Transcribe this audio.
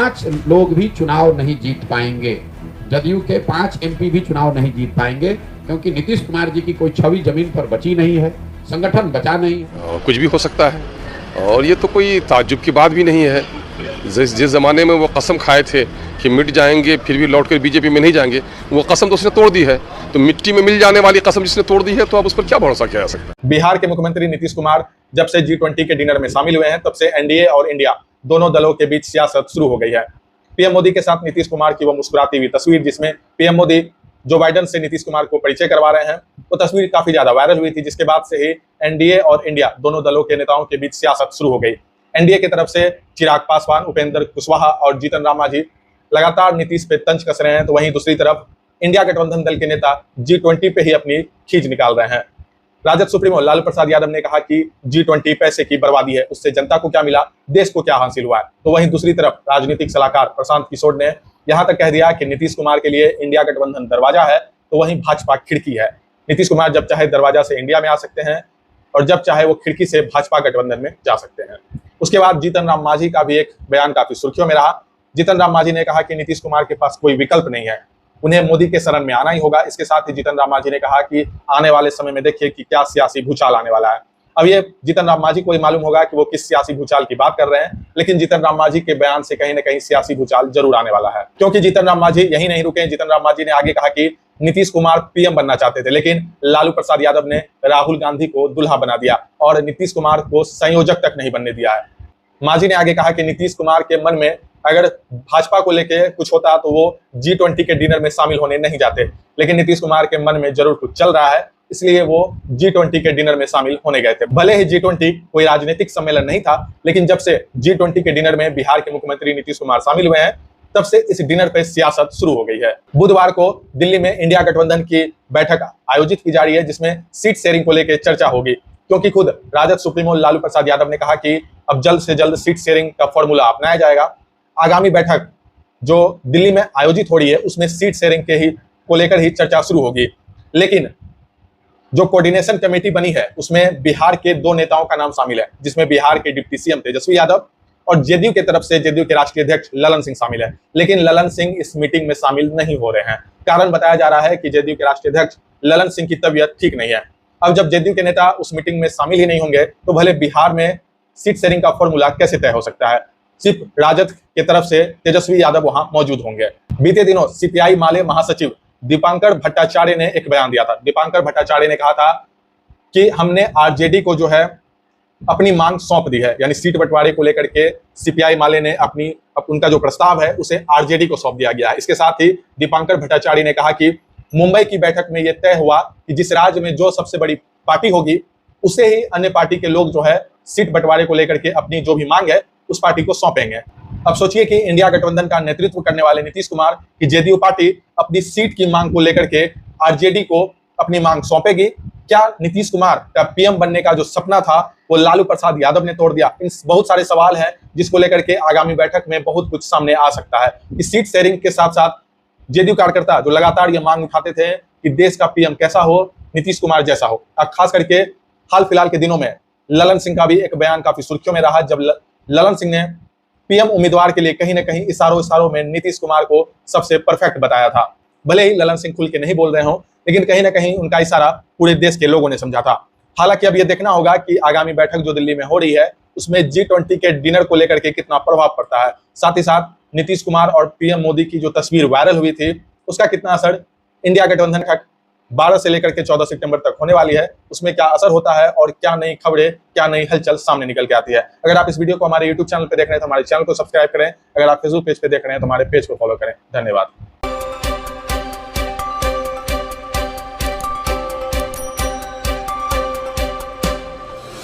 5 लोग भी चुनाव नहीं जीत पाएंगे, जदयू के 5 एमपी भी चुनाव नहीं जीत पाएंगे, क्योंकि नीतीश कुमार जी की कोई छवि जमीन पर बची नहीं है, संगठन बचा नहीं। कुछ भी हो सकता है और ये तो कोई ताज्जुब की बात भी नहीं है। जिस ज़माने में वो कसम खाए थे कि मिट जाएंगे फिर भी लौट कर बीजेपी में नहीं जाएंगे, वो कसम तो उसने तोड़ दी है। तो मिट्टी में मिल जाने वाली कसम जिसने तोड़ दी है, तो अब उस पर क्या भरोसा किया जा सकता है। बिहार के मुख्यमंत्री नीतीश कुमार जब से G20 के डिनर में शामिल हुए हैं, तब से एनडीए और इंडिया दोनों दलों के बीच सियासत शुरू हो गई है। पीएम मोदी के साथ नीतीश कुमार की वो मुस्कुराती हुई तस्वीर, जिसमें पीएम मोदी जो बाइडेन से नीतीश कुमार को परिचय करवा रहे हैं, वो तस्वीर काफी ज्यादा वायरल हुई थी, जिसके बाद से ही एनडीए और इंडिया दोनों दलों के नेताओं के बीच सियासत शुरू हो गई। एनडीए की तरफ से चिराग पासवान, उपेंद्र कुशवाहा और जीतन राम मांझी लगातार नीतीश पे तंज कस रहे हैं, तो वहीं दूसरी तरफ इंडिया गठबंधन दल के नेता G20 पे ही अपनी खींच निकाल रहे हैं। राजद सुप्रीमो लालू प्रसाद यादव ने कहा कि G20 पैसे की बर्बादी है, उससे जनता को क्या मिला, देश को क्या हासिल हुआ है। तो वहीं दूसरी तरफ राजनीतिक सलाहकार प्रशांत किशोर ने यहां तक कह दिया कि नीतीश कुमार के लिए इंडिया गठबंधन दरवाजा है, तो वहीं भाजपा खिड़की है। नीतीश कुमार जब चाहे दरवाजा से इंडिया में आ सकते हैं और जब चाहे वो खिड़की से भाजपा गठबंधन में जा सकते हैं। उसके बाद जीतन राम मांझी का भी एक बयान काफी सुर्खियों में रहा। जीतन राम मांझी ने कहा कि नीतीश कुमार के पास कोई विकल्प नहीं है, उन्हें मोदी के शरण में आना ही होगा। इसके साथ ही जीतन राम मांझी ने कहा कि आने वाले समय में देखिए कि क्या सियासी भूचाल आने वाला है। अब ये जीतन राम मांझी को ही मालूम होगा कि वो किस सियासी भूचाल की बात कर रहे हैं, लेकिन जीतन राम मांझी के बयान से कहीं ना कहीं सियासी भूचाल जरूर आने वाला है, क्योंकि जीतन राम मांझी यही नहीं रुके। जीतन राम मांझी ने आगे कहा कि नीतीश कुमार पीएम बनना चाहते थे, लेकिन लालू प्रसाद यादव ने राहुल गांधी को दुल्हा बना दिया और नीतीश कुमार को संयोजक तक नहीं बनने दिया है। मांझी ने आगे कहा कि नीतीश कुमार के मन में अगर भाजपा को लेके कुछ होता तो वो G20 के डिनर में शामिल होने नहीं जाते, लेकिन नीतीश कुमार के मन में जरूर कुछ चल रहा है, इसलिए वो G20 के डिनर में शामिल होने गए थे। भले ही G20 कोई राजनीतिक सम्मेलन नहीं था, लेकिन जब से G20 के डिनर में बिहार के मुख्यमंत्री नीतीश कुमार शामिल हुए हैं, तब से इस डिनर पे सियासत शुरू हो गई है। बुधवार को दिल्ली में इंडिया गठबंधन की बैठक आयोजित की जा रही है, जिसमें सीट शेयरिंग को लेकर चर्चा होगी, क्योंकि खुद राजद सुप्रीमो लालू प्रसाद यादव ने कहा कि अब जल्द से जल्द सीट शेयरिंग का फॉर्मूला अपनाया जाएगा। आगामी बैठक जो दिल्ली में आयोजित हो रही है, उसमें सीट शेयरिंग के ही को लेकर ही चर्चा शुरू होगी, लेकिन जो कोऑर्डिनेशन कमेटी बनी है उसमें बिहार के 2 नेताओं का नाम शामिल है, जिसमें बिहार के डिप्टी सीएम तेजस्वी यादव और जदयू की तरफ से जदयू के राष्ट्रीय अध्यक्ष ललन सिंह शामिल है। लेकिन ललन सिंह इस मीटिंग में शामिल नहीं हो रहे हैं। कारण बताया जा रहा है कि जदयू के राष्ट्रीय अध्यक्ष ललन सिंह की तबीयत ठीक नहीं है। अब जब जदयू के नेता उस मीटिंग में शामिल ही नहीं होंगे, तो भले बिहार में सीट शेयरिंग का फॉर्मूला कैसे तय हो सकता है। सिर्फ राजद की तरफ से तेजस्वी यादव वहां मौजूद होंगे। बीते दिनों सीपीआई माले महासचिव दीपांकर भट्टाचार्य ने एक बयान दिया था। दीपांकर भट्टाचार्य ने कहा था कि हमने आरजेडी को जो है अपनी मांग सौंप दी है, यानी सीट बंटवारे को लेकर के सीपीआई माले ने उनका जो प्रस्ताव है उसे आरजेडी को सौंप दिया गया है। इसके साथ ही दीपांकर भट्टाचार्य ने कहा कि मुंबई की बैठक में यह तय हुआ कि जिस राज्य में जो सबसे बड़ी पार्टी होगी, उसे ही अन्य पार्टी के लोग जो है सीट बंटवारे को लेकर के अपनी जो भी मांग है उस पार्टी को सौंपेंगे। अब सोचिए कि इंडिया गठबंधन का नेतृत्व करने वाले नीतीश कुमार की जदयू पार्टी अपनी सीट की मांग को लेकर के आरजेडी को अपनी मांग सौंपेगी। क्या नीतीश कुमार का पीएम बनने का जो सपना था वो लालू प्रसाद यादव ने तोड़ दिया? इन बहुत सारे सवाल हैं जिसको लेकर के आगामी बैठक में बहुत कुछ सामने आ सकता है। इस सीट शेयरिंग के साथ साथ जदयू कार्यकर्ता जो लगातार ये मांग उठाते थे कि देश का पीएम कैसा हो, नीतीश कुमार जैसा हो। अब खास करके हाल फिलहाल के दिनों में ललन सिंह का भी एक बयान काफी सुर्खियों में रहा, जब ललन सिंह ने पीएम उम्मीदवार के लिए कहीं ना कहीं इशारों में नीतीश कुमार को सबसे परफेक्ट बताया था। भले ही ललन सिंह खुल के नहीं बोल रहे हो, लेकिन कहीं ना कहीं उनका इशारा पूरे देश के लोगों ने समझा था। हालांकि अब यह देखना होगा कि आगामी बैठक जो दिल्ली में हो रही है उसमें G20 के डिनर को लेकर के कितना प्रभाव पड़ता है। साथ ही साथ नीतीश कुमार और पीएम मोदी की जो तस्वीर वायरल हुई थी उसका कितना असर इंडिया गठबंधन का 12 से लेकर के 14 सितंबर तक होने वाली है, उसमें क्या असर होता है और क्या नई खबरें, क्या नई हलचल सामने निकल के आती है। अगर आप इस वीडियो को हमारे YouTube चैनल पे देख रहे हैं तो हमारे चैनल को सब्सक्राइब करें। अगर आप फेसबुक पेज पे देख रहे हैं तो हमारे पेज को फॉलो करें। धन्यवाद।